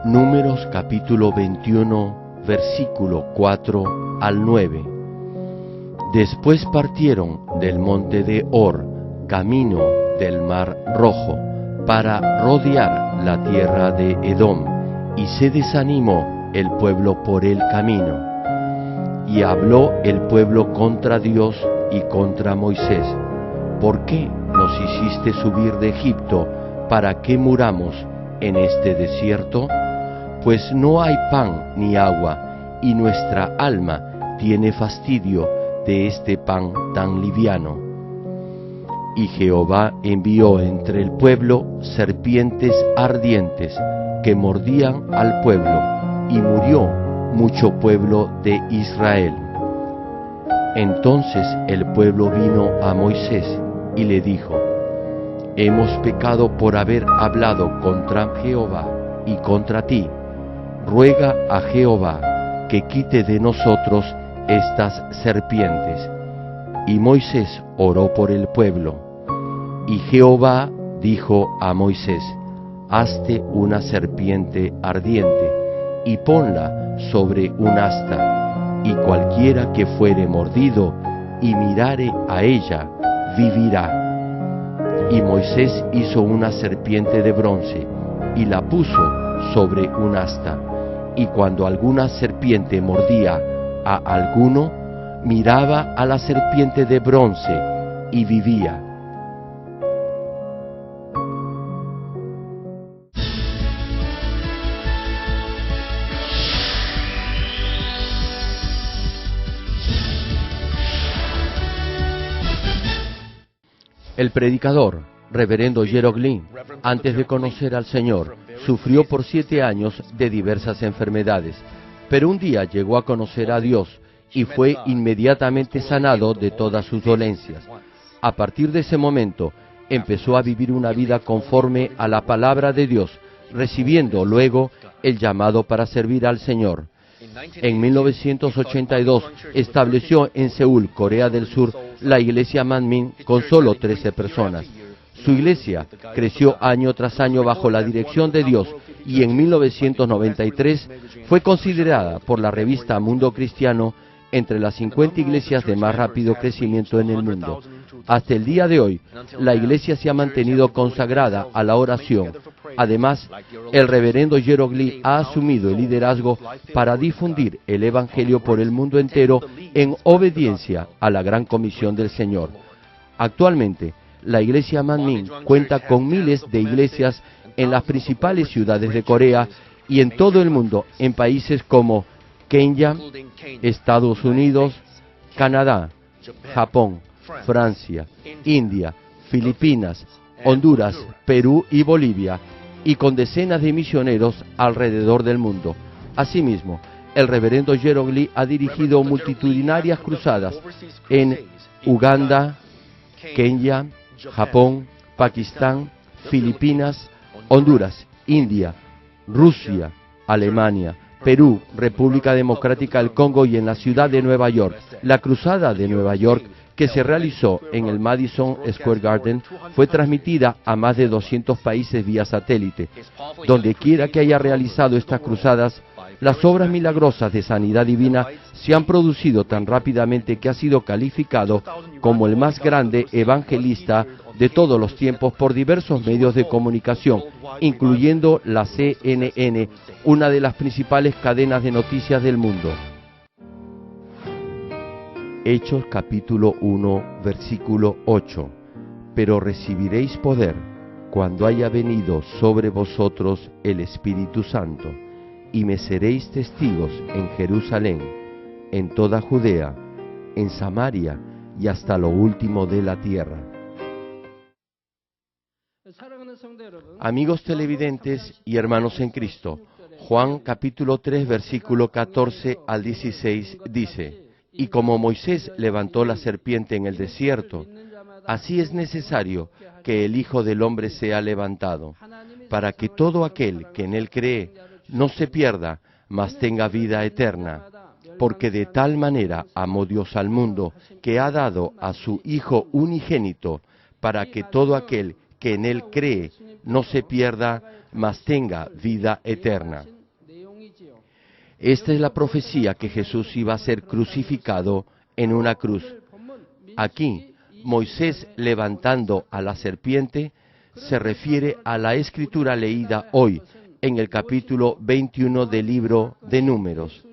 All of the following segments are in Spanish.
Números capítulo 21, versículo 4 al 9. Después partieron del monte de Hor, camino del Mar Rojo, para rodear la tierra de Edom, y se desanimó el pueblo por el camino. Y habló el pueblo contra Dios y contra Moisés: ¿por qué nos hiciste subir de Egipto para que muramos en este desierto? Pues no hay pan ni agua, y nuestra alma tiene fastidio de este pan tan liviano. Y Jehová envió entre el pueblo serpientes ardientes que mordían al pueblo, y murió mucho pueblo de Israel. Entonces el pueblo vino a Moisés y le dijo: hemos pecado por haber hablado contra Jehová y contra ti. Ruega a Jehová que quite de nosotros estas serpientes. Y Moisés oró por el pueblo. Y Jehová dijo a Moisés: hazte una serpiente ardiente, y ponla sobre un asta, y cualquiera que fuere mordido y mirare a ella, vivirá. Y Moisés hizo una serpiente de bronce, y la puso sobre un asta, y cuando alguna serpiente mordía a alguno, miraba a la serpiente de bronce y vivía. El predicador, reverendo Gerald Green, antes de conocer al Señor, sufrió por 7 años de diversas enfermedades, pero un día llegó a conocer a Dios y fue inmediatamente sanado de todas sus dolencias. A partir de ese momento, empezó a vivir una vida conforme a la palabra de Dios, recibiendo luego el llamado para servir al Señor. En 1982 estableció en Seúl, Corea del Sur, la iglesia Manmin con solo 13 personas. Su iglesia creció año tras año bajo la dirección de Dios y en 1993 fue considerada por la revista Mundo Cristiano entre las 50 iglesias de más rápido crecimiento en el mundo. Hasta el día de hoy, la iglesia se ha mantenido consagrada a la oración. Además, el reverendo Gerald Green ha asumido el liderazgo para difundir el Evangelio por el mundo entero en obediencia a la gran comisión del Señor. Actualmente, la iglesia Manmin cuenta con miles de iglesias en las principales ciudades de Corea y en todo el mundo, en países como Kenia, Estados Unidos, Canadá, Japón, Francia, India, Filipinas, Honduras, Perú y Bolivia, y con decenas de misioneros alrededor del mundo. Asimismo, el reverendo Gerald Green ha dirigido multitudinarias cruzadas en Uganda, Kenia, Japón, Pakistán, Filipinas, Honduras, India, Rusia, Alemania, Perú, República Democrática del Congo y en la ciudad de Nueva York. La cruzada de Nueva York, que se realizó en el Madison Square Garden, fue transmitida a más de 200 países vía satélite. Donde quiera que haya realizado estas cruzadas, las obras milagrosas de sanidad divina se han producido tan rápidamente que ha sido calificado como el más grande evangelista de todos los tiempos por diversos medios de comunicación, incluyendo la CNN, una de las principales cadenas de noticias del mundo. Hechos capítulo 1, versículo 8. Pero recibiréis poder cuando haya venido sobre vosotros el Espíritu Santo, y me seréis testigos en Jerusalén, en toda Judea, en Samaria y hasta lo último de la tierra. Amigos televidentes y hermanos en Cristo, Juan capítulo 3, versículo 14 al 16 dice: y como Moisés levantó la serpiente en el desierto, así es necesario que el Hijo del Hombre sea levantado, para que todo aquel que en él cree no se pierda, mas tenga vida eterna. Porque de tal manera amó Dios al mundo, que ha dado a su Hijo unigénito, para que todo aquel que en Él cree no se pierda, mas tenga vida eterna. Esta es la profecía que Jesús iba a ser crucificado en una cruz. Aquí, Moisés levantando a la serpiente se refiere a la escritura leída hoy en el capítulo 21 del libro de Números.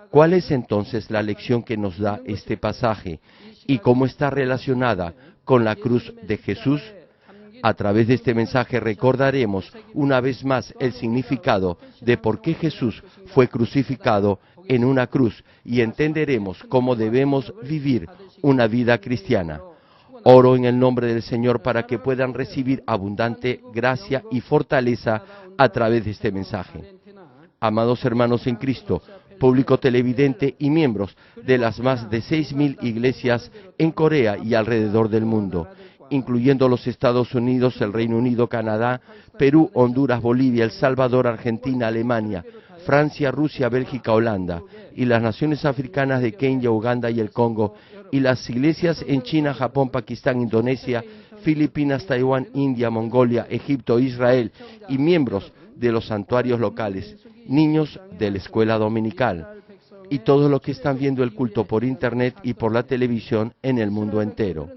¿Cuál es entonces la lección que nos da este pasaje y cómo está relacionada con la cruz de Jesús? A través de este mensaje recordaremos una vez más el significado de por qué Jesús fue crucificado en una cruz y entenderemos cómo debemos vivir una vida cristiana. Oro en el nombre del Señor para que puedan recibir abundante gracia y fortaleza a través de este mensaje. Amados hermanos en Cristo, público televidente y miembros de las más de 6.000 iglesias en Corea y alrededor del mundo, incluyendo los Estados Unidos, el Reino Unido, Canadá, Perú, Honduras, Bolivia, El Salvador, Argentina, Alemania, Francia, Rusia, Bélgica, Holanda, y las naciones africanas de Kenia, Uganda y el Congo, y las iglesias en China, Japón, Pakistán, Indonesia, Filipinas, Taiwán, India, Mongolia, Egipto, Israel, y miembros de los santuarios locales, niños de la escuela dominical, y todos los que están viendo el culto por internet y por la televisión en el mundo entero.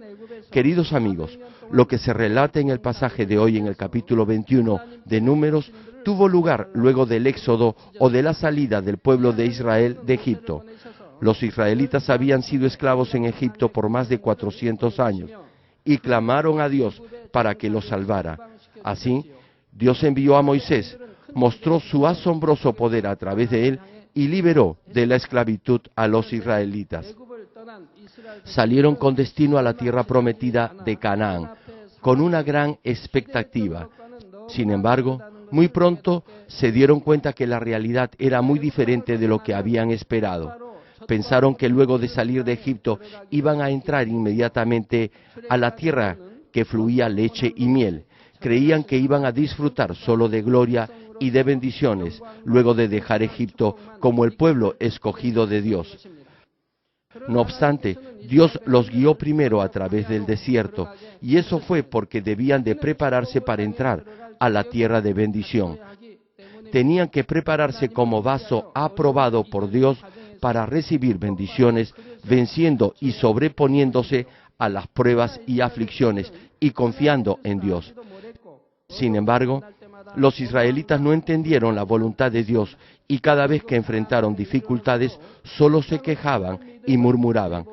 Queridos amigos, lo que se relata en el pasaje de hoy en el capítulo 21 de Números tuvo lugar luego del éxodo o de la salida del pueblo de Israel de Egipto. Los israelitas habían sido esclavos en Egipto por más de 400 años y clamaron a Dios para que los salvara. Así, Dios envió a Moisés, mostró su asombroso poder a través de él y liberó de la esclavitud a los israelitas. Salieron con destino a la tierra prometida de Canaán, con una gran expectativa. Sin embargo, muy pronto se dieron cuenta que la realidad era muy diferente de lo que habían esperado. Pensaron que luego de salir de Egipto iban a entrar inmediatamente a la tierra que fluía leche y miel. Creían que iban a disfrutar solo de gloria y de bendiciones luego de dejar Egipto como el pueblo escogido de Dios. No obstante, Dios los guió primero a través del desierto, y eso fue porque debían de prepararse para entrar a la tierra de bendición. Tenían que prepararse como vaso aprobado por Dios para recibir bendiciones, venciendo y sobreponiéndose a las pruebas y aflicciones y confiando en Dios. Sin embargo, los israelitas no entendieron la voluntad de Dios y cada vez que enfrentaron dificultades solo se quejaban y murmuraban.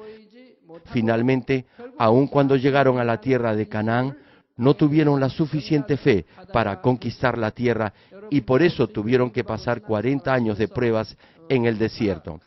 Finalmente, aun cuando llegaron a la tierra de Canaán, no tuvieron la suficiente fe para conquistar la tierra y por eso tuvieron que pasar 40 años de pruebas en el desierto.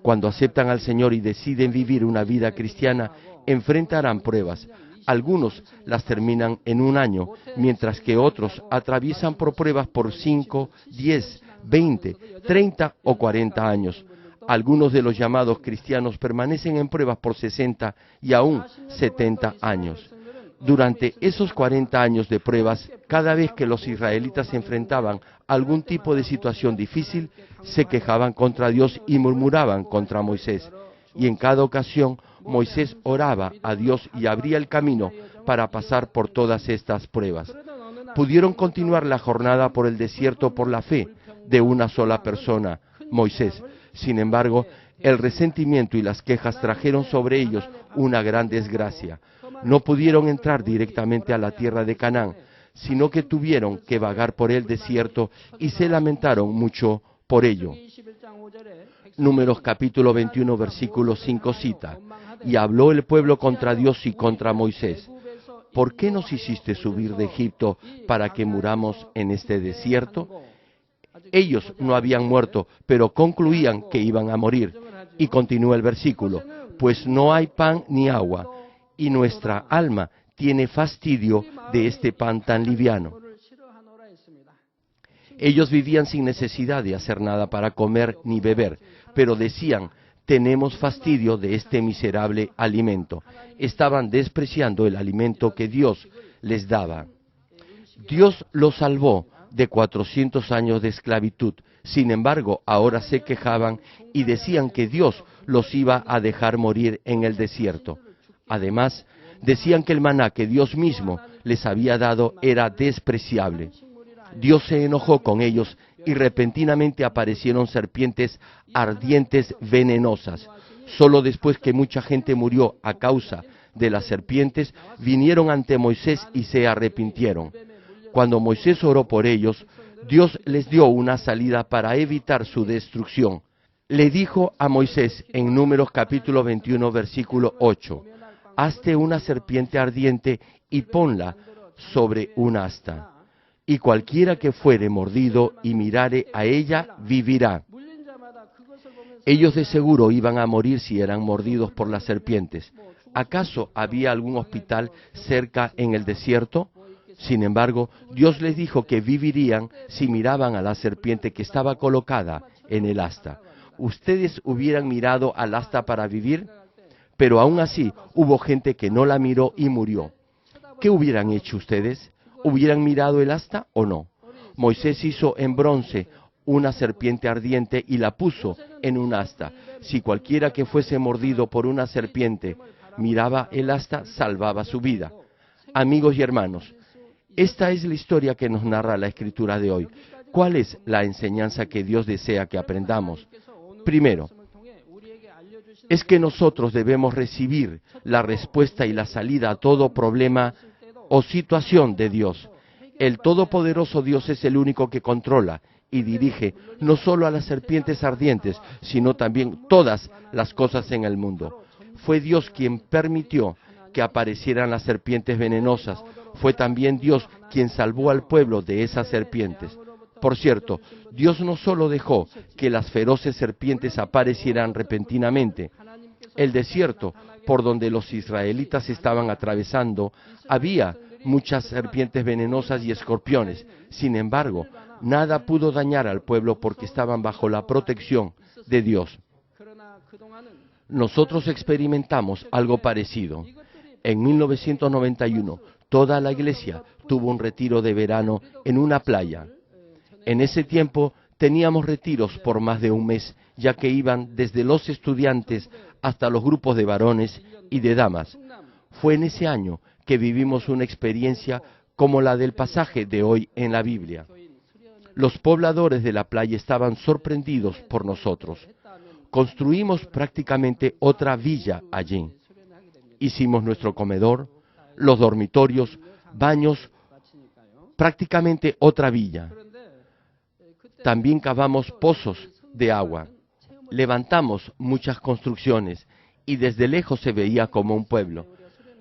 Cuando aceptan al Señor y deciden vivir una vida cristiana, enfrentarán pruebas. Algunos las terminan en un año, mientras que otros atraviesan por pruebas por 5, 10, 20, 30 o 40 años. Algunos de los llamados cristianos permanecen en pruebas por 60 y aún 70 años. Durante esos 40 años de pruebas, cada vez que los israelitas se enfrentaban a algún tipo de situación difícil, se quejaban contra Dios y murmuraban contra Moisés. Y en cada ocasión, Moisés oraba a Dios y abría el camino para pasar por todas estas pruebas. Pudieron continuar la jornada por el desierto por la fe de una sola persona, Moisés. Sin embargo, el resentimiento y las quejas trajeron sobre ellos una gran desgracia. No pudieron entrar directamente a la tierra de Canaán, sino que tuvieron que vagar por el desierto y se lamentaron mucho por ello. Números capítulo 21, versículo 5 cita: «Y habló el pueblo contra Dios y contra Moisés. ¿Por qué nos hiciste subir de Egipto para que muramos en este desierto?» Ellos no habían muerto, pero concluían que iban a morir. Y continúa el versículo: «Pues no hay pan ni agua, y nuestra alma tiene fastidio de este pan tan liviano». Ellos vivían sin necesidad de hacer nada para comer ni beber, pero decían: «Tenemos fastidio de este miserable alimento». Estaban despreciando el alimento que Dios les daba. Dios los salvó de 400 años de esclavitud. Sin embargo, ahora se quejaban y decían que Dios los iba a dejar morir en el desierto. Además, Decían que el maná que Dios mismo les había dado era despreciable. Dios se enojó con ellos y repentinamente aparecieron serpientes ardientes venenosas. Solo después que mucha gente murió a causa de las serpientes, vinieron ante Moisés y se arrepintieron. Cuando Moisés oró por ellos, Dios les dio una salida para evitar su destrucción. Le dijo a Moisés en Números capítulo 21, versículo 8, «Hazte una serpiente ardiente y ponla sobre un asta, y cualquiera que fuere mordido y mirare a ella, vivirá». Ellos de seguro iban a morir si eran mordidos por las serpientes. ¿Acaso había algún hospital cerca en el desierto? Sin embargo, Dios les dijo que vivirían si miraban a la serpiente que estaba colocada en el asta. ¿Ustedes hubieran mirado al asta para vivir? Pero aún así, hubo gente que no la miró y murió. ¿Qué hubieran hecho ustedes? ¿Hubieran mirado el asta o no? Moisés hizo en bronce una serpiente ardiente y la puso en un asta. Si cualquiera que fuese mordido por una serpiente miraba el asta, salvaba su vida. Amigos y hermanos, esta es la historia que nos narra la Escritura de hoy. ¿Cuál es la enseñanza que Dios desea que aprendamos? Primero, es que nosotros debemos recibir la respuesta y la salida a todo problema o situación de Dios. El Todopoderoso Dios es el único que controla y dirige no solo a las serpientes ardientes, sino también todas las cosas en el mundo. Fue Dios quien permitió que aparecieran las serpientes venenosas. Fue también Dios quien salvó al pueblo de esas serpientes. Por cierto, Dios no solo dejó que las feroces serpientes aparecieran repentinamente. El desierto por donde los israelitas estaban atravesando, había muchas serpientes venenosas y escorpiones. Sin embargo, nada pudo dañar al pueblo porque estaban bajo la protección de Dios. Nosotros experimentamos algo parecido. En 1991, toda la iglesia tuvo un retiro de verano en una playa. En ese tiempo teníamos retiros por más de un mes, ya que iban desde los estudiantes hasta los grupos de varones y de damas. Fue en ese año que vivimos una experiencia como la del pasaje de hoy en la Biblia. Los pobladores de la playa estaban sorprendidos por nosotros. Construimos prácticamente otra villa allí. Hicimos nuestro comedor, los dormitorios, baños, prácticamente otra villa. También cavamos pozos de agua. Levantamos muchas construcciones y desde lejos se veía como un pueblo.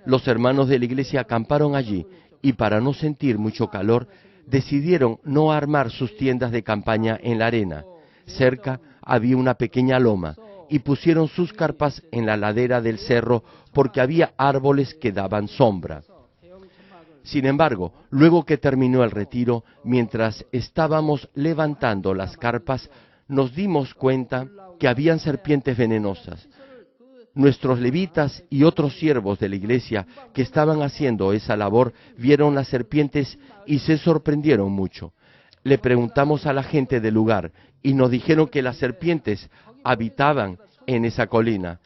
Los hermanos de la iglesia acamparon allí y para no sentir mucho calor decidieron no armar sus tiendas de campaña en la arena. Cerca había una pequeña loma y pusieron sus carpas en la ladera del cerro porque había árboles que daban sombra. Sin embargo, luego que terminó el retiro, mientras estábamos levantando las carpas, nos dimos cuenta que habían serpientes venenosas. Nuestros levitas y otros siervos de la iglesia que estaban haciendo esa labor vieron las serpientes y se sorprendieron mucho. Le preguntamos a la gente del lugar y nos dijeron que las serpientes habitaban en esa colina.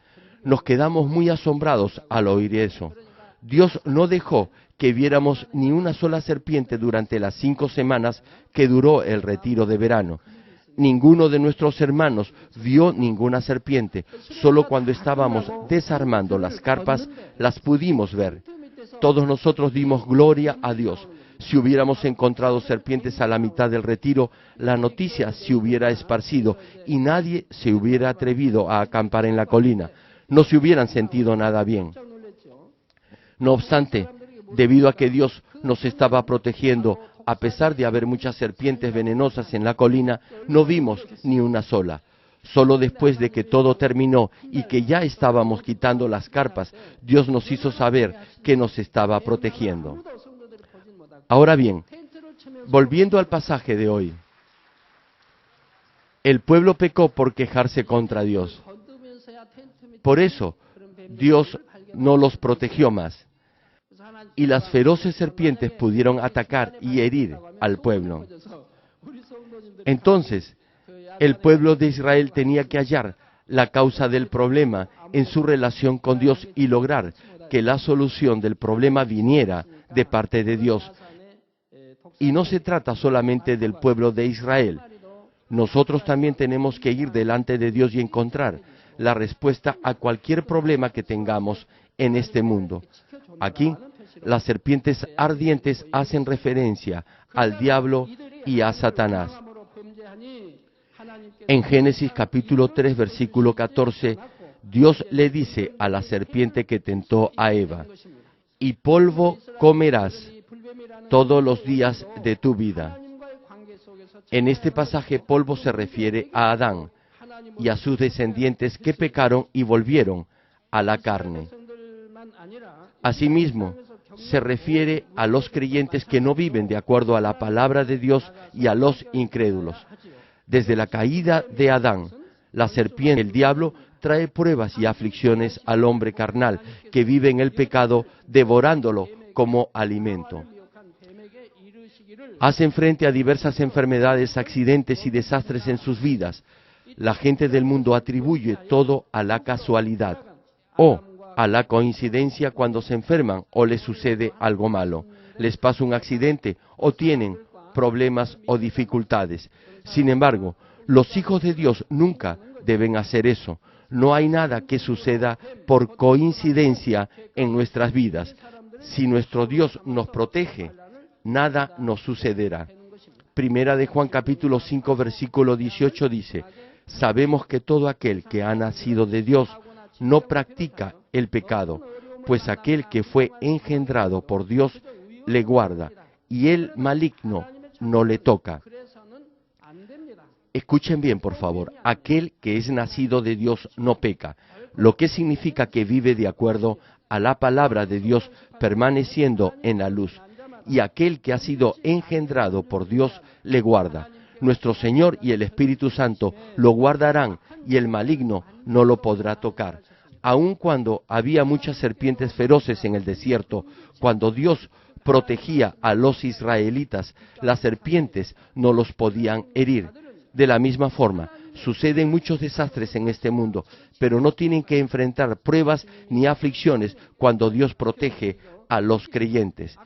Nos quedamos muy asombrados al oír eso. Dios no dejó que viéramos ni una sola serpiente durante las 5 semanas que duró el retiro de verano. Ninguno de nuestros hermanos vio ninguna serpiente. Solo cuando estábamos desarmando las carpas las pudimos ver. Todos nosotros dimos gloria a Dios. Si hubiéramos encontrado serpientes a la mitad del retiro, la noticia se hubiera esparcido y nadie se hubiera atrevido a acampar en la colina. No se hubieran sentido nada bien. No obstante, debido a que Dios nos estaba protegiendo, a pesar de haber muchas serpientes venenosas en la colina, no vimos ni una sola. Solo después de que todo terminó y que ya estábamos quitando las carpas, Dios nos hizo saber que nos estaba protegiendo. Ahora bien, volviendo al pasaje de hoy, el pueblo pecó por quejarse contra Dios. Por eso, Dios no los protegió más. Y las feroces serpientes pudieron atacar y herir al pueblo. Entonces, el pueblo de Israel tenía que hallar la causa del problema en su relación con Dios y lograr que la solución del problema viniera de parte de Dios. Y no se trata solamente del pueblo de Israel. Nosotros también tenemos que ir delante de Dios y encontrar la respuesta a cualquier problema que tengamos en este mundo. Aquí, las serpientes ardientes hacen referencia al diablo y a Satanás. En Génesis capítulo 3, versículo 14, Dios le dice a la serpiente que tentó a Eva: y polvo comerás todos los días de tu vida. En este pasaje, polvo se refiere a Adán y a sus descendientes que pecaron y volvieron a la carne. Asimismo, se refiere a los creyentes que no viven de acuerdo a la palabra de Dios y a los incrédulos. Desde la caída de Adán, la serpiente, el diablo, trae pruebas y aflicciones al hombre carnal que vive en el pecado, devorándolo como alimento. Hacen frente a diversas enfermedades, accidentes y desastres en sus vidas. La gente del mundo atribuye todo a la casualidad o a la coincidencia cuando se enferman o les sucede algo malo, les pasa un accidente o tienen problemas o dificultades. Sin embargo, los hijos de Dios nunca deben hacer eso. No hay nada que suceda por coincidencia en nuestras vidas. Si nuestro Dios nos protege, nada nos sucederá. Primera de Juan capítulo 5 versículo 18 dice: sabemos que todo aquel que ha nacido de Dios no practica el pecado, pues aquel que fue engendrado por Dios le guarda, y el maligno no le toca. Escuchen bien, por favor, aquel que es nacido de Dios no peca, lo que significa que vive de acuerdo a la palabra de Dios, permaneciendo en la luz, y aquel que ha sido engendrado por Dios le guarda. Nuestro Señor y el Espíritu Santo lo guardarán y el maligno no lo podrá tocar. Aun cuando había muchas serpientes feroces en el desierto, cuando Dios protegía a los israelitas, las serpientes no los podían herir. De la misma forma, suceden muchos desastres en este mundo, pero no tienen que enfrentar pruebas ni aflicciones cuando Dios protege a los creyentes.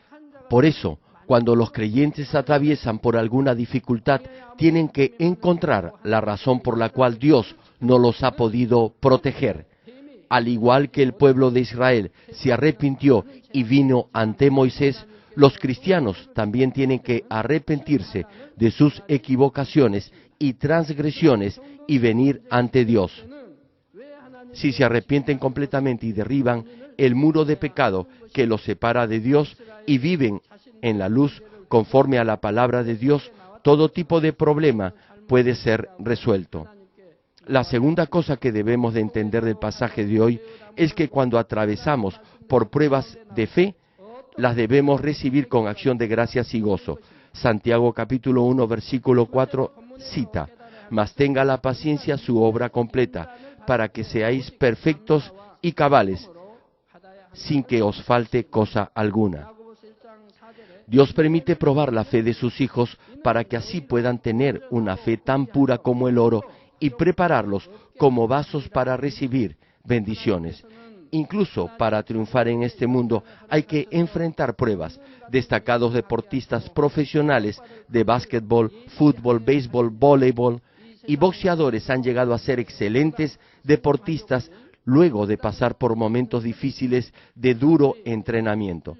Por eso, cuando los creyentes atraviesan por alguna dificultad, tienen que encontrar la razón por la cual Dios no los ha podido proteger. Al igual que el pueblo de Israel se arrepintió y vino ante Moisés, los cristianos también tienen que arrepentirse de sus equivocaciones y transgresiones y venir ante Dios. Si se arrepienten completamente y derriban el muro de pecado que los separa de Dios y viven en la luz conforme a la palabra de Dios, todo tipo de problema puede ser resuelto. La segunda cosa que debemos de entender del pasaje de hoy es que cuando atravesamos por pruebas de fe, las debemos recibir con acción de gracias y gozo. Santiago capítulo 1 versículo 4 cita: mas tenga la paciencia su obra completa, para que seáis perfectos y cabales, sin que os falte cosa alguna. Dios permite probar la fe de sus hijos para que así puedan tener una fe tan pura como el oro y prepararlos como vasos para recibir bendiciones. Incluso para triunfar en este mundo hay que enfrentar pruebas. Destacados deportistas profesionales de básquetbol, fútbol, béisbol, voleibol y boxeadores han llegado a ser excelentes deportistas luego de pasar por momentos difíciles de duro entrenamiento.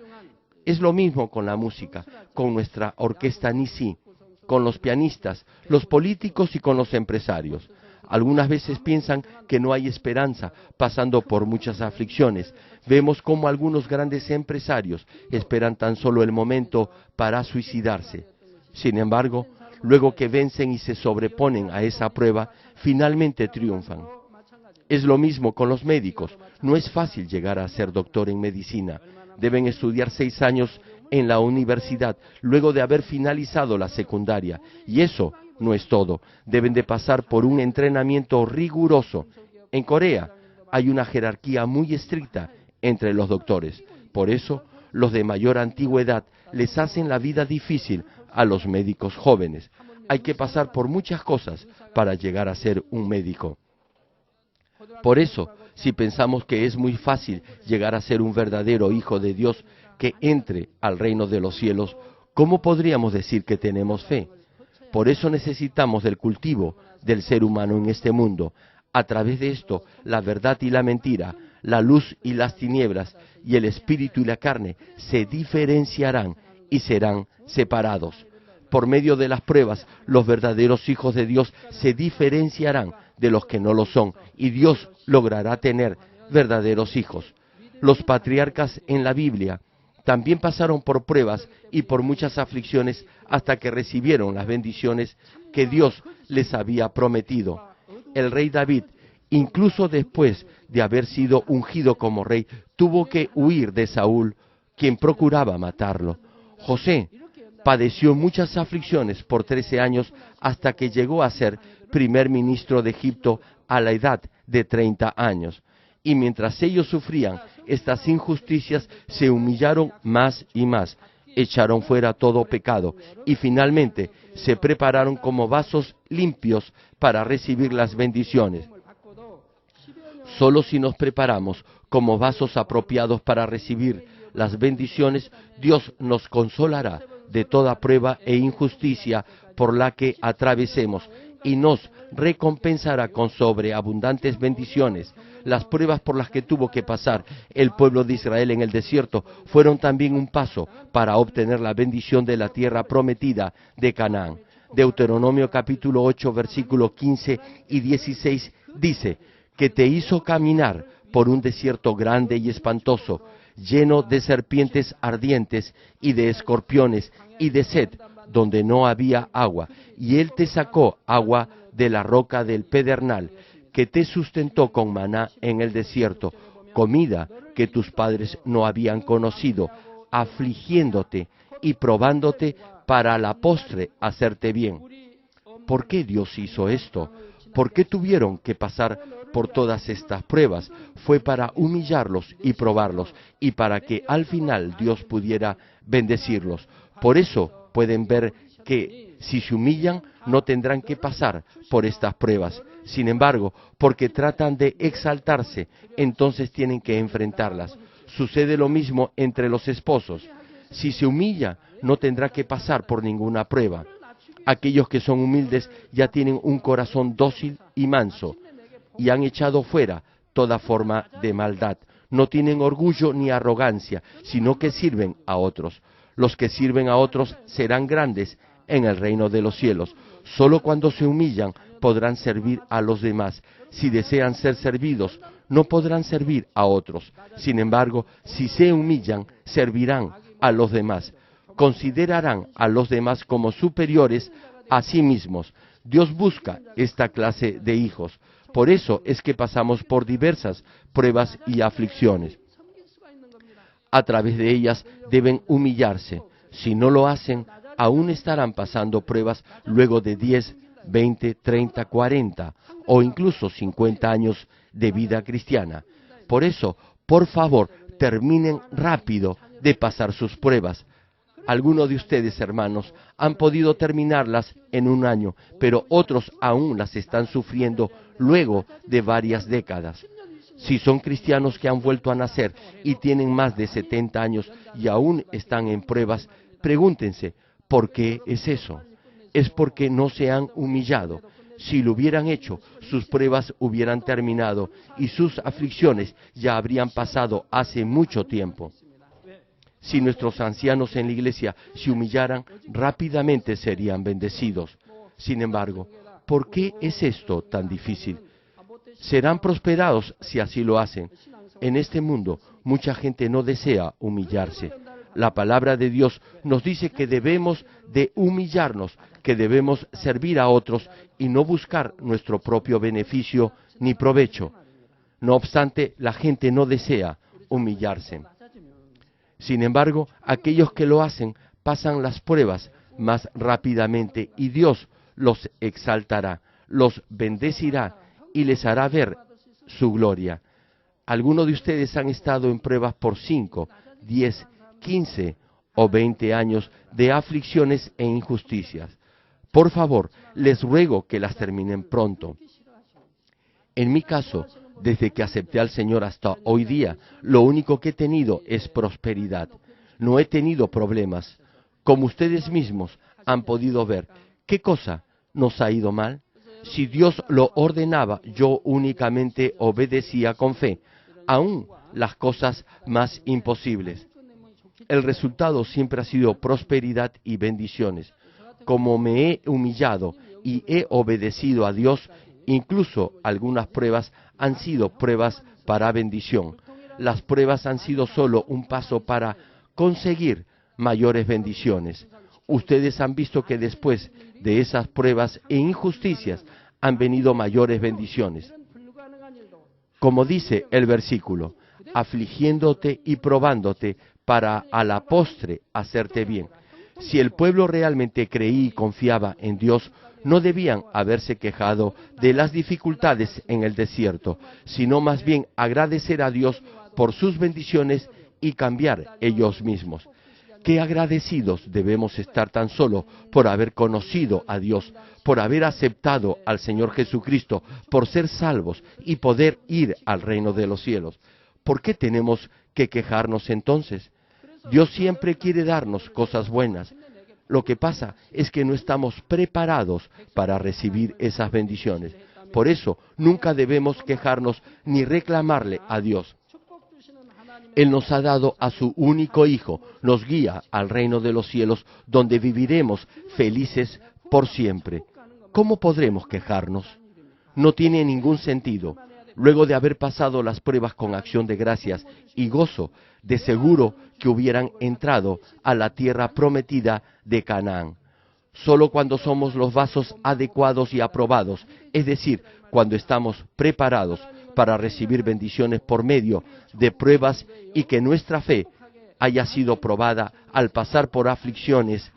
Es lo mismo con la música, con nuestra orquesta Nisi, con los pianistas, los políticos y con los empresarios. Algunas veces piensan que no hay esperanza, pasando por muchas aflicciones. Vemos cómo algunos grandes empresarios esperan tan solo el momento para suicidarse. Sin embargo, luego que vencen y se sobreponen a esa prueba, finalmente triunfan. Es lo mismo con los médicos. No es fácil llegar a ser doctor en medicina. Deben estudiar 6 años en la universidad, luego de haber finalizado la secundaria. Y eso no es todo. Deben de pasar por un entrenamiento riguroso. En Corea hay una jerarquía muy estricta entre los doctores. Por eso, los de mayor antigüedad les hacen la vida difícil a los médicos jóvenes. Hay que pasar por muchas cosas para llegar a ser un médico. Por eso, Si pensamos que es muy fácil llegar a ser un verdadero hijo de Dios que entre al reino de los cielos, ¿cómo podríamos decir que tenemos fe? Por eso necesitamos del cultivo del ser humano en este mundo. A través de esto, la verdad y la mentira, la luz y las tinieblas, y el espíritu y la carne se diferenciarán y serán separados. Por medio de las pruebas, los verdaderos hijos de Dios se diferenciarán de los que no lo son, y Dios logrará tener verdaderos hijos. Los patriarcas en la Biblia también pasaron por pruebas y por muchas aflicciones hasta que recibieron las bendiciones que Dios les había prometido. El rey David, incluso después de haber sido ungido como rey, tuvo que huir de Saúl, quien procuraba matarlo. José padeció muchas aflicciones por 13 años hasta que llegó a ser primer ministro de Egipto a la edad de 30 años. Y mientras ellos sufrían estas injusticias, se humillaron más y más, echaron fuera todo pecado y finalmente se prepararon como vasos limpios para recibir las bendiciones. Solo si nos preparamos como vasos apropiados para recibir las bendiciones, Dios nos consolará de toda prueba e injusticia por la que atravesemos y nos recompensará con sobreabundantes bendiciones. Las pruebas por las que tuvo que pasar el pueblo de Israel en el desierto fueron también un paso para obtener la bendición de la tierra prometida de Canaán. Deuteronomio capítulo 8, versículo 15 y 16 dice que te hizo caminar por un desierto grande y espantoso, lleno de serpientes ardientes y de escorpiones y de sed, donde no había agua, y él te sacó agua de la roca del pedernal, que te sustentó con maná en el desierto, comida que tus padres no habían conocido, afligiéndote y probándote para a la postre hacerte bien. ¿Por qué Dios hizo esto? ¿Por qué tuvieron que pasar por todas estas pruebas? Fue para humillarlos y probarlos, y para que al final Dios pudiera bendecirlos. Por eso pueden ver que si se humillan no tendrán que pasar por estas pruebas. Sin embargo, porque tratan de exaltarse, entonces tienen que enfrentarlas. Sucede lo mismo entre los esposos. Si se humilla, no tendrá que pasar por ninguna prueba. Aquellos que son humildes ya tienen un corazón dócil y manso, y han echado fuera toda forma de maldad. No tienen orgullo ni arrogancia, sino que sirven a otros. Los que sirven a otros serán grandes en el reino de los cielos. Solo cuando se humillan podrán servir a los demás. Si desean ser servidos, no podrán servir a otros. Sin embargo, si se humillan, servirán a los demás. Considerarán a los demás como superiores a sí mismos. Dios busca esta clase de hijos. Por eso es que pasamos por diversas pruebas y aflicciones. A través de ellas deben humillarse. Si no lo hacen, aún estarán pasando pruebas luego de 10, 20, 30, 40 o incluso 50 años de vida cristiana. Por eso, por favor, terminen rápido de pasar sus pruebas. Algunos de ustedes, hermanos, han podido terminarlas en un año, pero otros aún las están sufriendo luego de varias décadas. Si son cristianos que han vuelto a nacer y tienen más de 70 años y aún están en pruebas, pregúntense, ¿por qué es eso? Es porque no se han humillado. Si lo hubieran hecho, sus pruebas hubieran terminado y sus aflicciones ya habrían pasado hace mucho tiempo. Si nuestros ancianos en la iglesia se humillaran, rápidamente serían bendecidos. Sin embargo, ¿por qué es esto tan difícil? Serán prosperados si así lo hacen. En este mundo, mucha gente no desea humillarse. La palabra de Dios nos dice que debemos de humillarnos, que debemos servir a otros y no buscar nuestro propio beneficio ni provecho. No obstante, la gente no desea humillarse. Sin embargo, aquellos que lo hacen pasan las pruebas más rápidamente y Dios los exaltará, los bendecirá y les hará ver su gloria. Algunos de ustedes han estado en pruebas por 5, 10, 15 o 20 años de aflicciones e injusticias. Por favor, les ruego que las terminen pronto. En mi caso, Desde que acepté al Señor hasta hoy día, lo único que he tenido es prosperidad. No he tenido problemas. Como ustedes mismos han podido ver, ¿qué cosa nos ha ido mal? Si Dios lo ordenaba, yo únicamente obedecía con fe, aún las cosas más imposibles. El resultado siempre ha sido prosperidad y bendiciones. Como me he humillado y he obedecido a Dios, incluso algunas pruebas han sido pruebas para bendición. Las pruebas han sido solo un paso para conseguir mayores bendiciones. Ustedes han visto que después de esas pruebas e injusticias han venido mayores bendiciones. Como dice el versículo, afligiéndote y probándote para a la postre hacerte bien. Si el pueblo realmente creía y confiaba en Dios, no debían haberse quejado de las dificultades en el desierto, sino más bien agradecer a Dios por sus bendiciones y cambiar ellos mismos. Qué agradecidos debemos estar tan solo por haber conocido a Dios, por haber aceptado al Señor Jesucristo, por ser salvos y poder ir al reino de los cielos. ¿Por qué tenemos que quejarnos entonces? Dios siempre quiere darnos cosas buenas. Lo que pasa es que no estamos preparados para recibir esas bendiciones. Por eso, nunca debemos quejarnos ni reclamarle a Dios. Él nos ha dado a su único Hijo, nos guía al reino de los cielos, donde viviremos felices por siempre. ¿Cómo podremos quejarnos? No tiene ningún sentido. Luego de haber pasado las pruebas con acción de gracias y gozo, de seguro que hubieran entrado a la tierra prometida de Canaán. Solo cuando somos los vasos adecuados y aprobados, es decir, cuando estamos preparados para recibir bendiciones por medio de pruebas y que nuestra fe haya sido probada al pasar por aflicciones,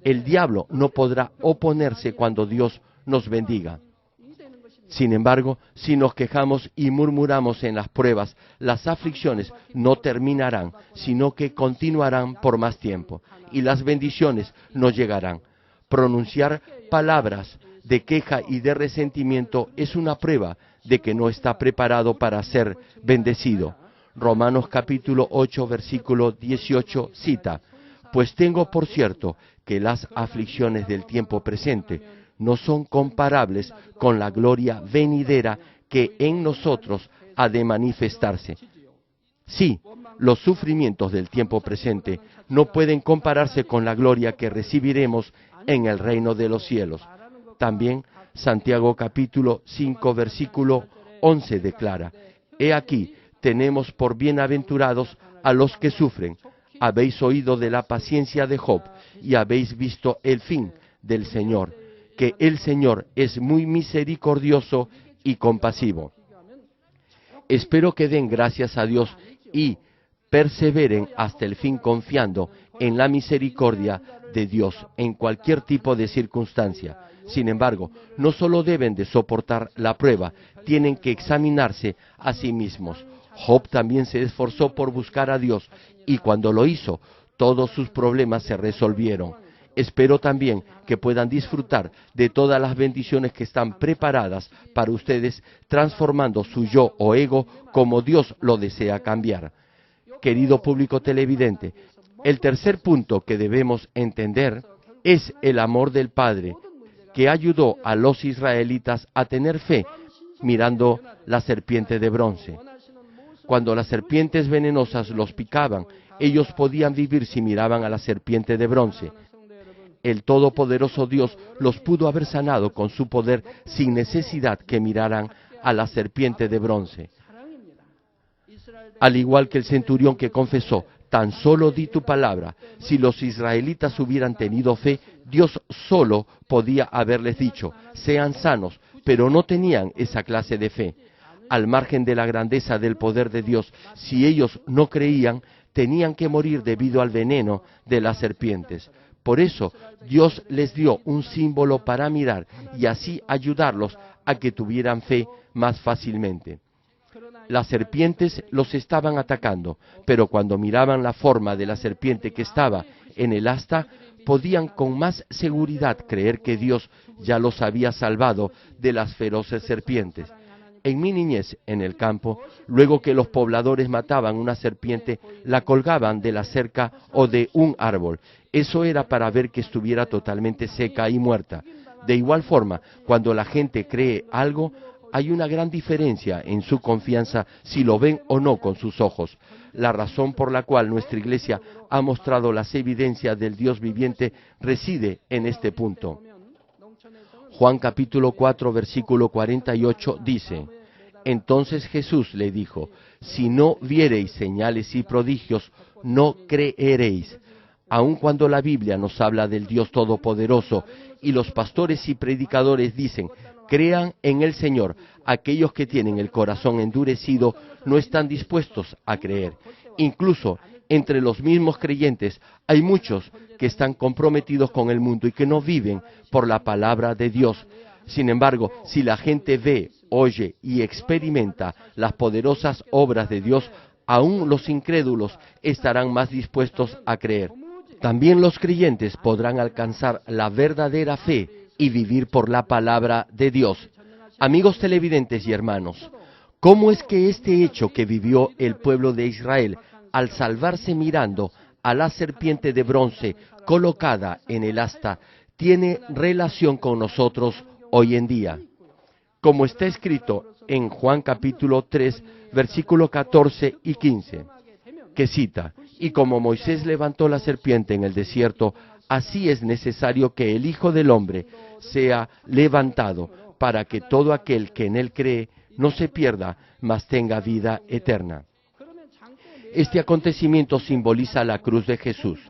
el diablo no podrá oponerse cuando Dios nos bendiga. Sin embargo, si nos quejamos y murmuramos en las pruebas, las aflicciones no terminarán, sino que continuarán por más tiempo, y las bendiciones no llegarán. Pronunciar palabras de queja y de resentimiento es una prueba de que no está preparado para ser bendecido. Romanos capítulo 8, versículo 18 cita: pues tengo por cierto que las aflicciones del tiempo presente no son comparables con la gloria venidera que en nosotros ha de manifestarse. Sí, los sufrimientos del tiempo presente no pueden compararse con la gloria que recibiremos en el reino de los cielos. También Santiago capítulo 5 versículo 11 declara: he aquí, tenemos por bienaventurados a los que sufren. Habéis oído de la paciencia de Job y habéis visto el fin del Señor, que el Señor es muy misericordioso y compasivo. Espero que den gracias a Dios y perseveren hasta el fin confiando en la misericordia de Dios en cualquier tipo de circunstancia. Sin embargo, no solo deben de soportar la prueba, tienen que examinarse a sí mismos. Job también se esforzó por buscar a Dios y cuando lo hizo, todos sus problemas se resolvieron. Espero también que puedan disfrutar de todas las bendiciones que están preparadas para ustedes, transformando su yo o ego como Dios lo desea cambiar. Querido público televidente, el tercer punto que debemos entender es el amor del Padre, que ayudó a los israelitas a tener fe mirando la serpiente de bronce. Cuando las serpientes venenosas los picaban, ellos podían vivir si miraban a la serpiente de bronce. El Todopoderoso Dios los pudo haber sanado con su poder sin necesidad que miraran a la serpiente de bronce. Al igual que el centurión que confesó: tan solo di tu palabra. Si los israelitas hubieran tenido fe, Dios solo podía haberles dicho: sean sanos, pero no tenían esa clase de fe. Al margen de la grandeza del poder de Dios, si ellos no creían, tenían que morir debido al veneno de las serpientes. Por eso, Dios les dio un símbolo para mirar y así ayudarlos a que tuvieran fe más fácilmente. Las serpientes los estaban atacando, pero cuando miraban la forma de la serpiente que estaba en el asta, podían con más seguridad creer que Dios ya los había salvado de las feroces serpientes. En mi niñez, en el campo, luego que los pobladores mataban una serpiente, la colgaban de la cerca o de un árbol. Eso era para ver que estuviera totalmente seca y muerta. De igual forma, cuando la gente cree algo, hay una gran diferencia en su confianza si lo ven o no con sus ojos. La razón por la cual nuestra Iglesia ha mostrado las evidencias del Dios viviente reside en este punto. Juan capítulo 4, versículo 48 dice: Entonces Jesús le dijo: Si no viereis señales y prodigios, no creeréis. Aun cuando la Biblia nos habla del Dios Todopoderoso y los pastores y predicadores dicen: crean en el Señor, aquellos que tienen el corazón endurecido no están dispuestos a creer. Incluso entre los mismos creyentes hay muchos que están comprometidos con el mundo y que no viven por la palabra de Dios. Sin embargo, si la gente ve, oye y experimenta las poderosas obras de Dios, aún los incrédulos estarán más dispuestos a creer. También los creyentes podrán alcanzar la verdadera fe y vivir por la palabra de Dios. Amigos televidentes y hermanos, ¿cómo es que este hecho que vivió el pueblo de Israel al salvarse mirando a la serpiente de bronce colocada en el asta tiene relación con nosotros hoy en día? Como está escrito en Juan capítulo 3, versículo 14 y 15, que cita: Y como Moisés levantó la serpiente en el desierto, así es necesario que el Hijo del Hombre sea levantado, para que todo aquel que en él cree no se pierda, mas tenga vida eterna. Este acontecimiento simboliza la cruz de Jesús.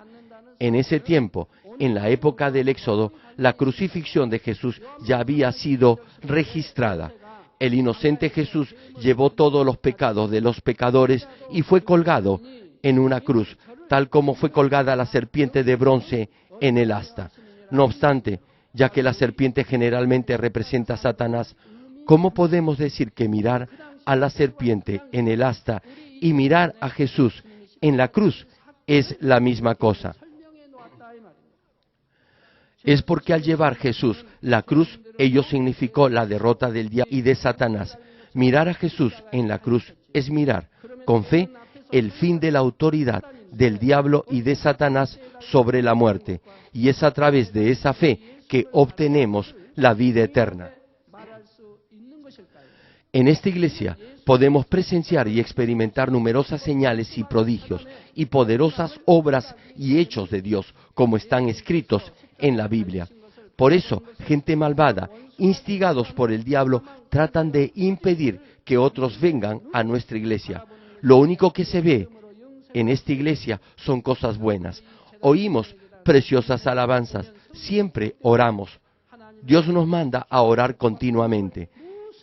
En ese tiempo, en la época del Éxodo, la crucifixión de Jesús ya había sido registrada. El inocente Jesús llevó todos los pecados de los pecadores y fue colgado en una cruz, tal como fue colgada la serpiente de bronce en el asta. No obstante, ya que la serpiente generalmente representa a Satanás, ¿cómo podemos decir que mirar a la serpiente en el asta y mirar a Jesús en la cruz es la misma cosa? Es porque al llevar Jesús la cruz, ello significó la derrota del diablo y de Satanás. Mirar a Jesús en la cruz es mirar, con fe, el fin de la autoridad del diablo y de Satanás sobre la muerte. Y es a través de esa fe que obtenemos la vida eterna. En esta iglesia podemos presenciar y experimentar numerosas señales y prodigios y poderosas obras y hechos de Dios, como están escritos en la Biblia. Por eso, gente malvada, instigados por el diablo, tratan de impedir que otros vengan a nuestra iglesia. Lo único que se ve en esta iglesia son cosas buenas. Oímos preciosas alabanzas, siempre oramos. Dios nos manda a orar continuamente.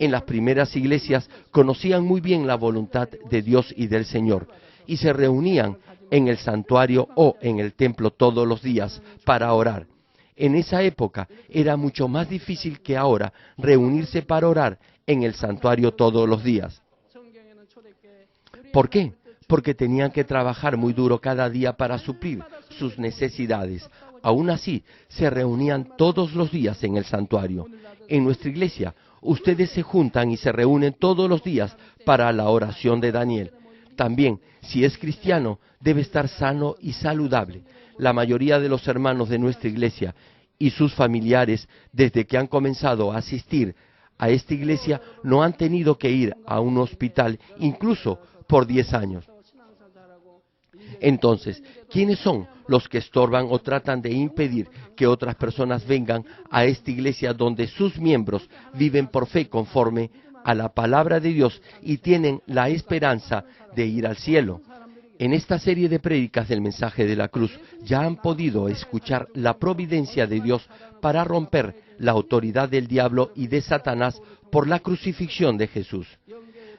En las primeras iglesias conocían muy bien la voluntad de Dios y del Señor, y se reunían en el santuario o en el templo todos los días para orar. En esa época era mucho más difícil que ahora reunirse para orar en el santuario todos los días. ¿Por qué? Porque tenían que trabajar muy duro cada día para suplir sus necesidades. Aún así, se reunían todos los días en el santuario. En nuestra iglesia, ustedes se juntan y se reúnen todos los días para la oración de Daniel. También, si es cristiano, debe estar sano y saludable. La mayoría de los hermanos de nuestra iglesia y sus familiares, desde que han comenzado a asistir a esta iglesia, no han tenido que ir a un hospital, incluso por 10 años. Entonces, ¿quiénes son los que estorban o tratan de impedir que otras personas vengan a esta iglesia donde sus miembros viven por fe conforme a la palabra de Dios y tienen la esperanza de ir al cielo? En esta serie de prédicas del mensaje de la cruz ya han podido escuchar la providencia de Dios para romper la autoridad del diablo y de Satanás por la crucifixión de Jesús.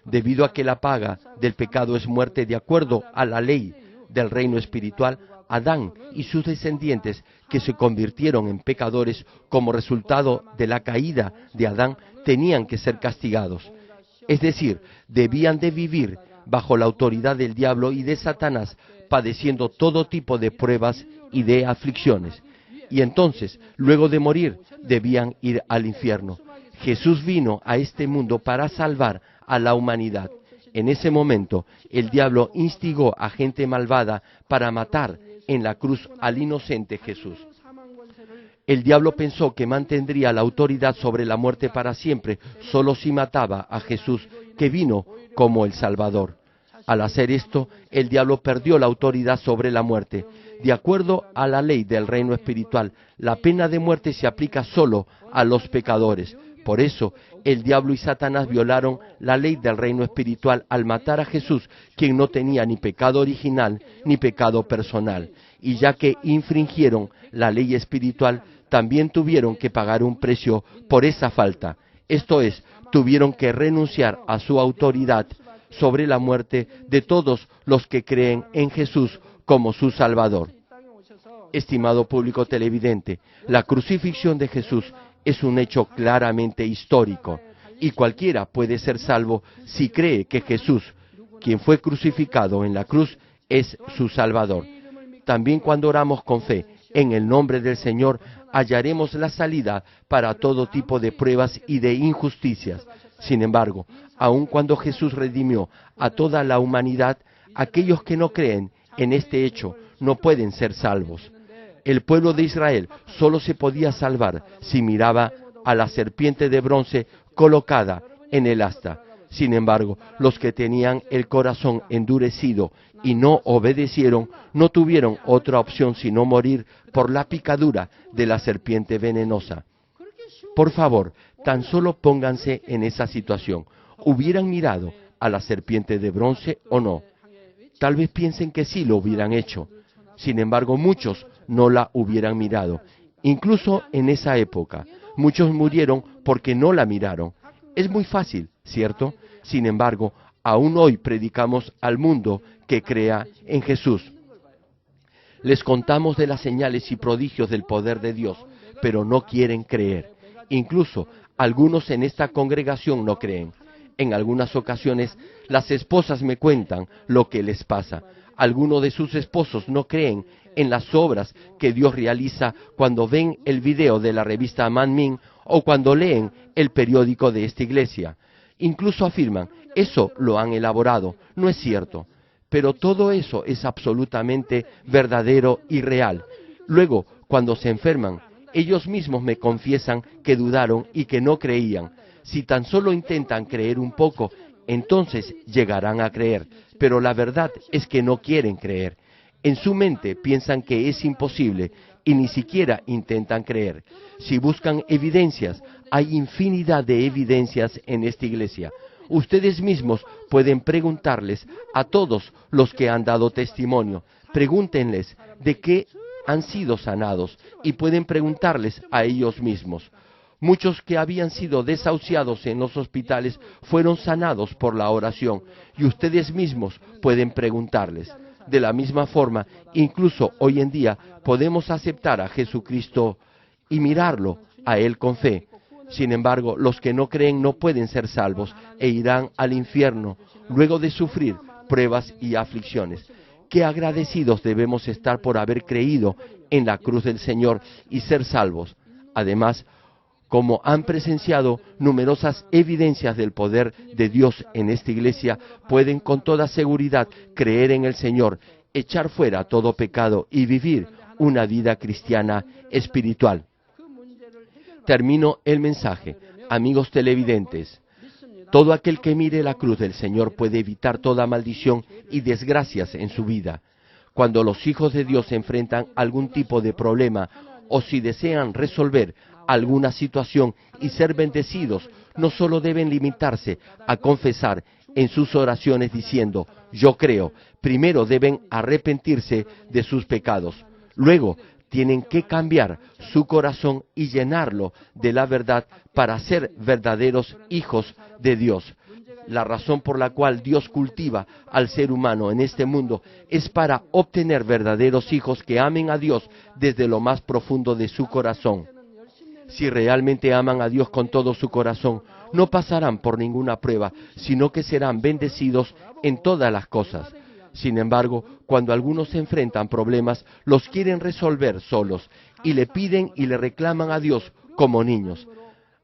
Debido a que la paga del pecado es muerte de acuerdo a la ley del reino espiritual, Adán y sus descendientes, que se convirtieron en pecadores como resultado de la caída de Adán, tenían que ser castigados. Es decir, debían de vivir bajo la autoridad del diablo y de Satanás, padeciendo todo tipo de pruebas y de aflicciones. Y entonces, luego de morir, debían ir al infierno. Jesús vino a este mundo para salvar a la humanidad. En ese momento, el diablo instigó a gente malvada para matar en la cruz al inocente Jesús. El diablo pensó que mantendría la autoridad sobre la muerte para siempre solo si mataba a Jesús, que vino como el Salvador. Al hacer esto, el diablo perdió la autoridad sobre la muerte. De acuerdo a la ley del reino espiritual, la pena de muerte se aplica solo a los pecadores. Por eso, el diablo y Satanás violaron la ley del reino espiritual al matar a Jesús, quien no tenía ni pecado original ni pecado personal. Y ya que infringieron la ley espiritual, también tuvieron que pagar un precio por esa falta. Esto es, tuvieron que renunciar a su autoridad sobre la muerte de todos los que creen en Jesús como su Salvador. Estimado público televidente, la crucifixión de Jesús es un hecho claramente histórico, y cualquiera puede ser salvo si cree que Jesús, quien fue crucificado en la cruz, es su Salvador. También cuando oramos con fe en el nombre del Señor, hallaremos la salida para todo tipo de pruebas y de injusticias. Sin embargo, aun cuando Jesús redimió a toda la humanidad, aquellos que no creen en este hecho no pueden ser salvos. El pueblo de Israel solo se podía salvar si miraba a la serpiente de bronce colocada en el asta. Sin embargo, los que tenían el corazón endurecido y no obedecieron, no tuvieron otra opción sino morir por la picadura de la serpiente venenosa. Por favor, tan solo pónganse en esa situación. ¿Hubieran mirado a la serpiente de bronce o no? Tal vez piensen que sí lo hubieran hecho. Sin embargo, muchos no la hubieran mirado. Incluso en esa época, muchos murieron porque no la miraron. Es muy fácil, ¿cierto? Sin embargo, aún hoy predicamos al mundo que crea en Jesús. Les contamos de las señales y prodigios del poder de Dios, pero no quieren creer. Incluso algunos en esta congregación no creen. En algunas ocasiones, las esposas me cuentan lo que les pasa. Algunos de sus esposos no creen en las obras que Dios realiza cuando ven el video de la revista Man Min o cuando leen el periódico de esta iglesia. Incluso afirman, eso lo han elaborado, no es cierto. Pero todo eso es absolutamente verdadero y real. Luego, cuando se enferman, ellos mismos me confiesan que dudaron y que no creían. Si tan solo intentan creer un poco, entonces llegarán a creer. Pero la verdad es que no quieren creer. En su mente piensan que es imposible y ni siquiera intentan creer. Si buscan evidencias, hay infinidad de evidencias en esta iglesia. Ustedes mismos pueden preguntarles a todos los que han dado testimonio. Pregúntenles de qué han sido sanados y pueden preguntarles a ellos mismos. Muchos que habían sido desahuciados en los hospitales fueron sanados por la oración y ustedes mismos pueden preguntarles. De la misma forma, incluso hoy en día podemos aceptar a Jesucristo y mirarlo a Él con fe. Sin embargo, los que no creen no pueden ser salvos e irán al infierno luego de sufrir pruebas y aflicciones. Qué agradecidos debemos estar por haber creído en la cruz del Señor y ser salvos. Además, como han presenciado numerosas evidencias del poder de Dios en esta iglesia, pueden con toda seguridad creer en el Señor, echar fuera todo pecado y vivir una vida cristiana espiritual. Termino el mensaje. Amigos televidentes, todo aquel que mire la cruz del Señor puede evitar toda maldición y desgracias en su vida. Cuando los hijos de Dios enfrentan algún tipo de problema o si desean resolver alguna situación y ser bendecidos, no solo deben limitarse a confesar en sus oraciones diciendo, yo creo. Primero deben arrepentirse de sus pecados. Luego, tienen que cambiar su corazón y llenarlo de la verdad para ser verdaderos hijos de Dios. La razón por la cual Dios cultiva al ser humano en este mundo es para obtener verdaderos hijos que amen a Dios desde lo más profundo de su corazón. Si realmente aman a Dios con todo su corazón, no pasarán por ninguna prueba, sino que serán bendecidos en todas las cosas. Sin embargo, cuando algunos se enfrentan problemas, los quieren resolver solos y le piden y le reclaman a Dios como niños.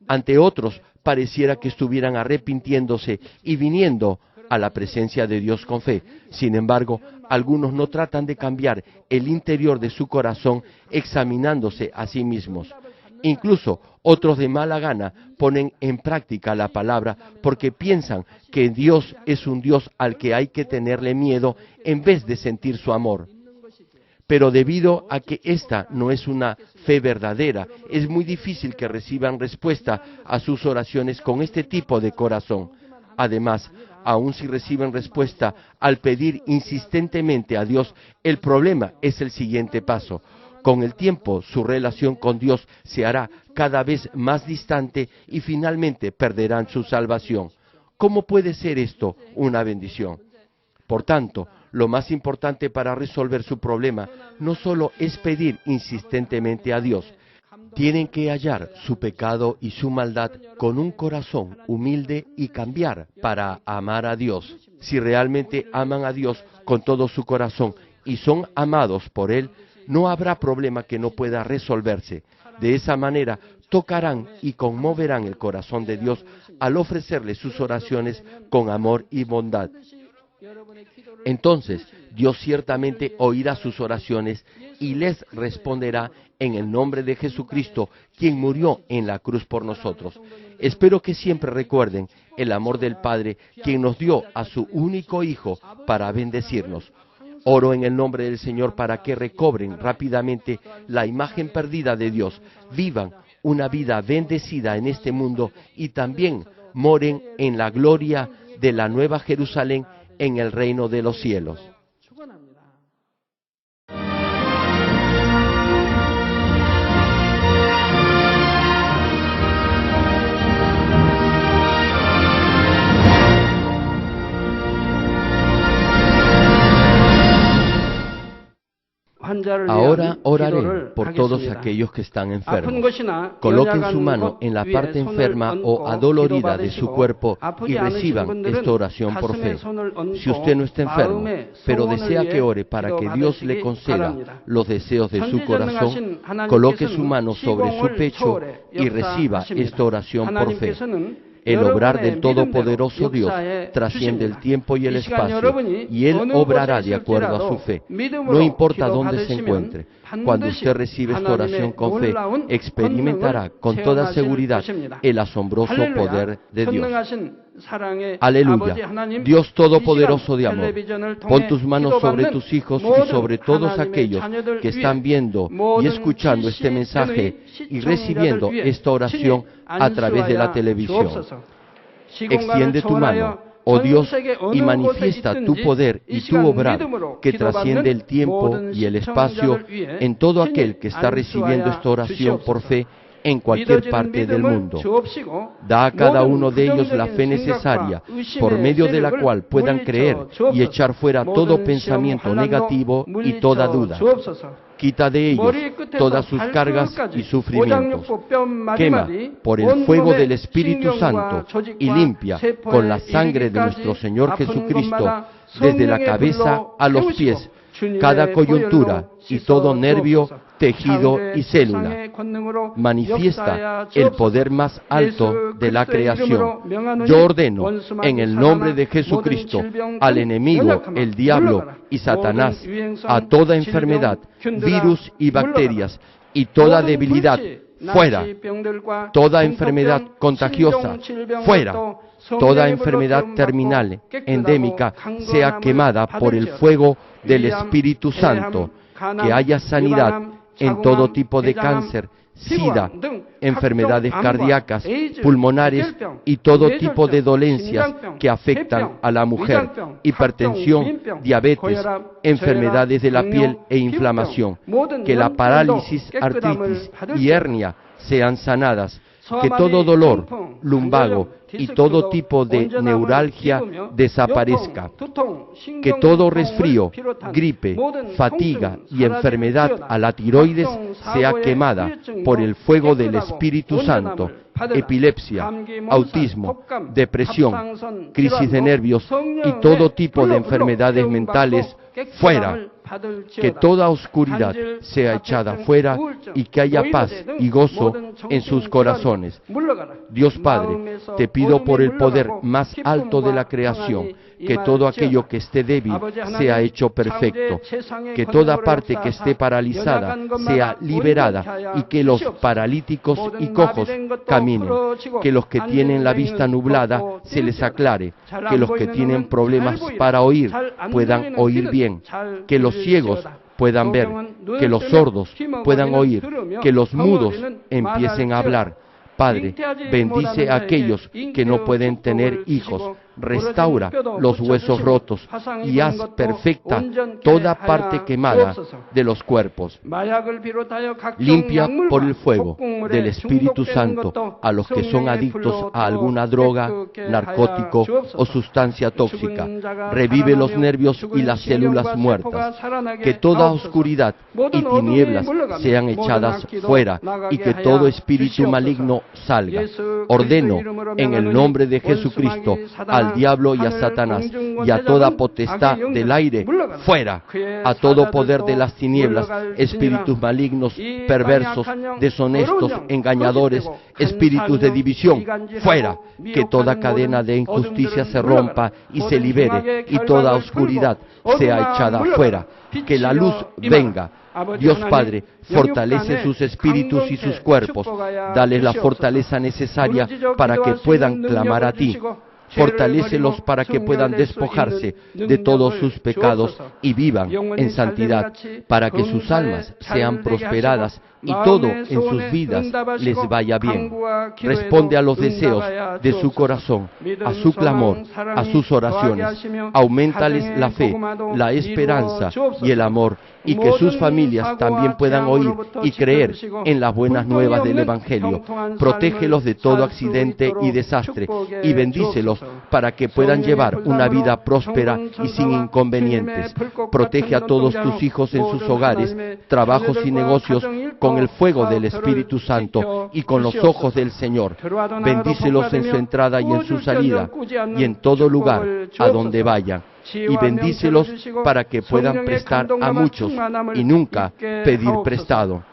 Ante otros, pareciera que estuvieran arrepintiéndose y viniendo a la presencia de Dios con fe. Sin embargo, algunos no tratan de cambiar el interior de su corazón examinándose a sí mismos. Incluso otros de mala gana ponen en práctica la palabra porque piensan que Dios es un Dios al que hay que tenerle miedo en vez de sentir su amor. Pero debido a que esta no es una fe verdadera, es muy difícil que reciban respuesta a sus oraciones con este tipo de corazón. Además, aun si reciben respuesta al pedir insistentemente a Dios, el problema es el siguiente paso. Con el tiempo, su relación con Dios se hará cada vez más distante y finalmente perderán su salvación. ¿Cómo puede ser esto una bendición? Por tanto, lo más importante para resolver su problema no solo es pedir insistentemente a Dios. Tienen que hallar su pecado y su maldad con un corazón humilde y cambiar para amar a Dios. Si realmente aman a Dios con todo su corazón y son amados por Él, no habrá problema que no pueda resolverse. De esa manera, tocarán y conmoverán el corazón de Dios al ofrecerle sus oraciones con amor y bondad. Entonces, Dios ciertamente oirá sus oraciones y les responderá en el nombre de Jesucristo, quien murió en la cruz por nosotros. Espero que siempre recuerden el amor del Padre, quien nos dio a su único Hijo para bendecirnos. Oro en el nombre del Señor para que recobren rápidamente la imagen perdida de Dios, vivan una vida bendecida en este mundo y también moren en la gloria de la Nueva Jerusalén en el reino de los cielos. Ahora oraré por todos aquellos que están enfermos. Coloquen su mano en la parte enferma o adolorida de su cuerpo y reciban esta oración por fe. Si usted no está enfermo, pero desea que ore para que Dios le conceda los deseos de su corazón, coloque su mano sobre su pecho y reciba esta oración por fe. El obrar del Todopoderoso Dios trasciende el tiempo y el espacio, y Él obrará de acuerdo a su fe. No importa dónde se encuentre, cuando usted recibe esta oración con fe, experimentará con toda seguridad el asombroso poder de Dios. Aleluya, Dios Todopoderoso de amor, pon tus manos sobre tus hijos y sobre todos aquellos que están viendo y escuchando este mensaje y recibiendo esta oración a través de la televisión. Extiende tu mano, oh Dios, y manifiesta tu poder y tu obrar que trasciende el tiempo y el espacio en todo aquel que está recibiendo esta oración por fe en cualquier parte del mundo. Da a cada uno de ellos la fe necesaria, por medio de la cual puedan creer y echar fuera todo pensamiento negativo y toda duda. Quita de ellos todas sus cargas y sufrimientos. Quema por el fuego del Espíritu Santo y limpia con la sangre de nuestro Señor Jesucristo, desde la cabeza a los pies, cada coyuntura y todo nervio, tejido y célula. Manifiesta el poder más alto de la creación. Yo ordeno en el nombre de Jesucristo al enemigo, el diablo y Satanás, a toda enfermedad, virus y bacterias y toda debilidad, fuera. Toda enfermedad contagiosa, fuera. Toda enfermedad terminal, endémica, sea quemada por el fuego del Espíritu Santo. Que haya sanidad en todo tipo de cáncer, SIDA, enfermedades cardíacas, pulmonares y todo tipo de dolencias que afectan a la mujer, hipertensión, diabetes, enfermedades de la piel e inflamación. Que la parálisis, artritis y hernia sean sanadas. Que todo dolor, lumbago y todo tipo de neuralgia desaparezca. Que todo resfrío, gripe, fatiga y enfermedad a la tiroides sea quemada por el fuego del Espíritu Santo. Epilepsia, autismo, depresión, crisis de nervios y todo tipo de enfermedades mentales fuera, que toda oscuridad sea echada fuera y que haya paz y gozo en sus corazones. Dios Padre, te pido por el poder más alto de la creación, que todo aquello que esté débil sea hecho perfecto, que toda parte que esté paralizada sea liberada y que los paralíticos y cojos caminen, que los que tienen la vista nublada se les aclare, que los que tienen problemas para oír puedan oír bien, que los ciegos puedan ver, que los sordos puedan oír, que los mudos empiecen a hablar. Padre, bendice a aquellos que no pueden tener hijos, restaura los huesos rotos y haz perfecta toda parte quemada de los cuerpos. Limpia por el fuego del Espíritu Santo a los que son adictos a alguna droga, narcótico o sustancia tóxica. Revive los nervios y las células muertas. Que toda oscuridad y tinieblas sean echadas fuera y que todo espíritu maligno salga. Ordeno en el nombre de Jesucristo al diablo y a Satanás y a toda potestad del aire fuera, a todo poder de las tinieblas, espíritus malignos, perversos, deshonestos, engañadores, espíritus de división fuera, que toda cadena de injusticia se rompa y se libere y toda oscuridad sea echada fuera, que la luz venga. Dios Padre, fortalece sus espíritus y sus cuerpos, dales la fortaleza necesaria para que puedan clamar a ti. Fortalécelos para que puedan despojarse de todos sus pecados y vivan en santidad, para que sus almas sean prosperadas y todo en sus vidas les vaya bien. Responde a los deseos de su corazón, a su clamor, a sus oraciones. Auméntales la fe, la esperanza y el amor, y que sus familias también puedan oír y creer en las buenas nuevas del Evangelio. Protégelos de todo accidente y desastre y bendícelos para que puedan llevar una vida próspera y sin inconvenientes. Protege a todos tus hijos en sus hogares, trabajos y negocios con el fuego del Espíritu Santo y con los ojos del Señor. Bendícelos en su entrada y en su salida y en todo lugar a donde vayan. Y bendícelos para que puedan prestar a muchos y nunca pedir prestado.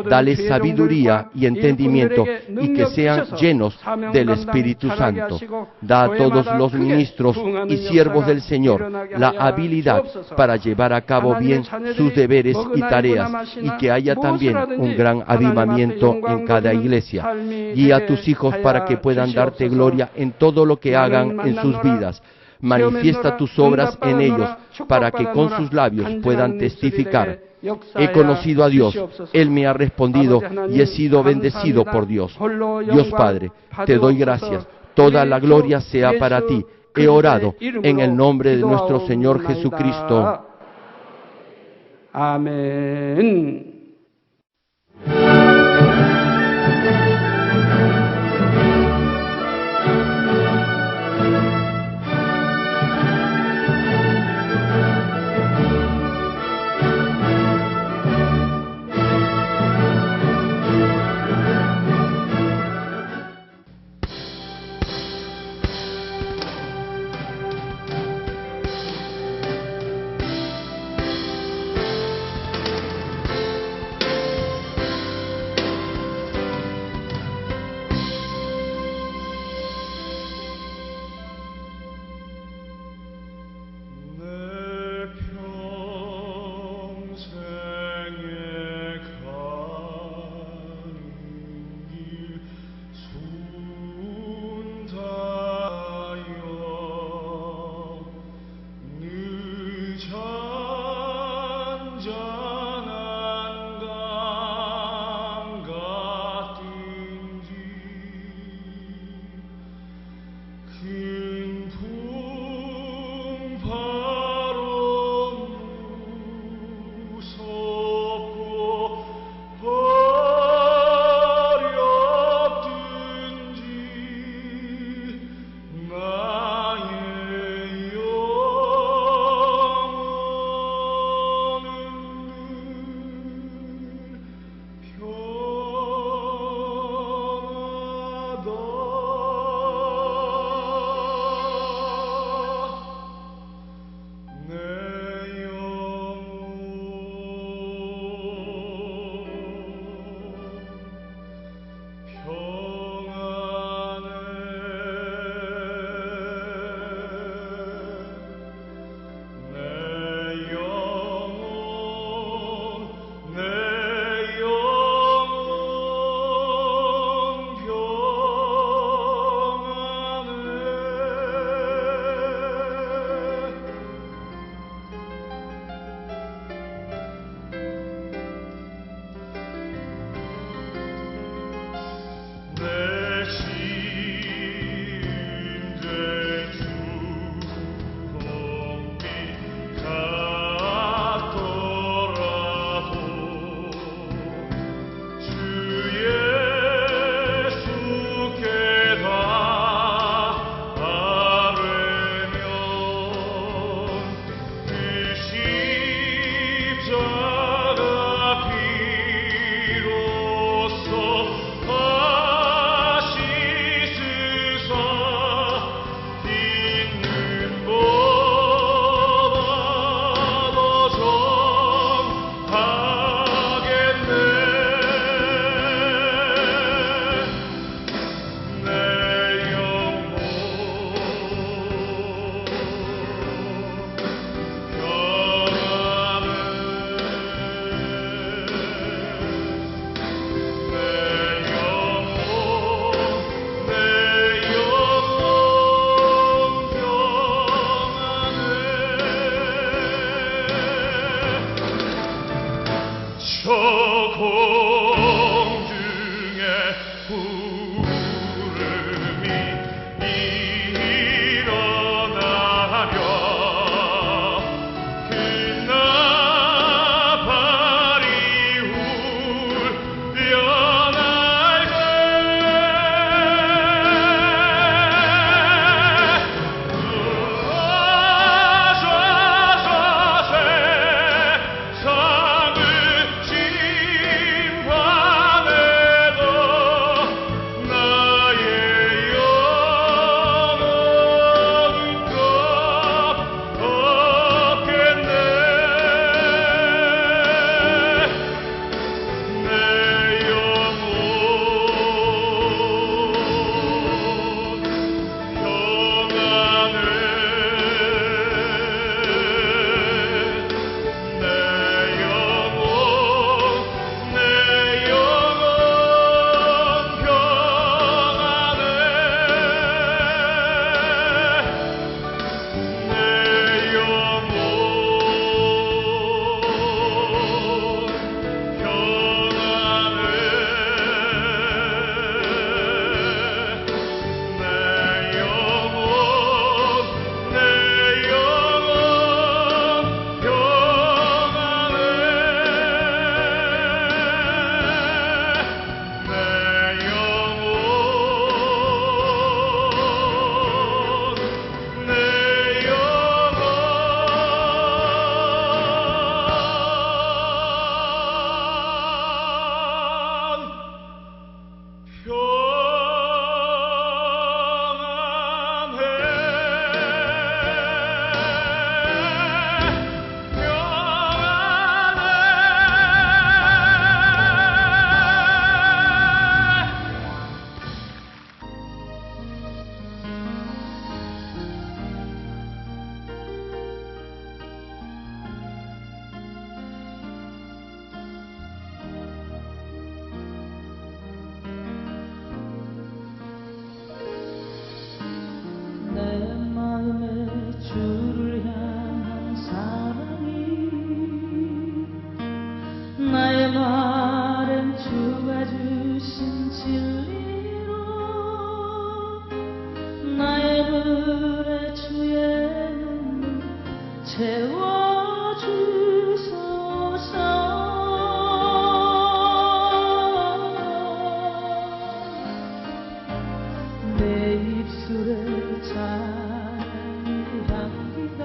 Dales sabiduría y entendimiento y que sean llenos del Espíritu Santo. Da a todos los ministros y siervos del Señor la habilidad para llevar a cabo bien sus deberes y tareas, y que haya también un gran avivamiento en cada iglesia. Guía a tus hijos para que puedan darte gloria en todo lo que hagan en sus vidas. Manifiesta tus obras en ellos para que con sus labios puedan testificar. He conocido a Dios, Él me ha respondido y he sido bendecido por Dios. Dios Padre, te doy gracias, toda la gloria sea para ti. He orado en el nombre de nuestro Señor Jesucristo. Amén. 오늘의 주의 눈물 채워주소서. 내 입술에 찬양의 향기가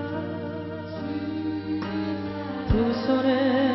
두 손에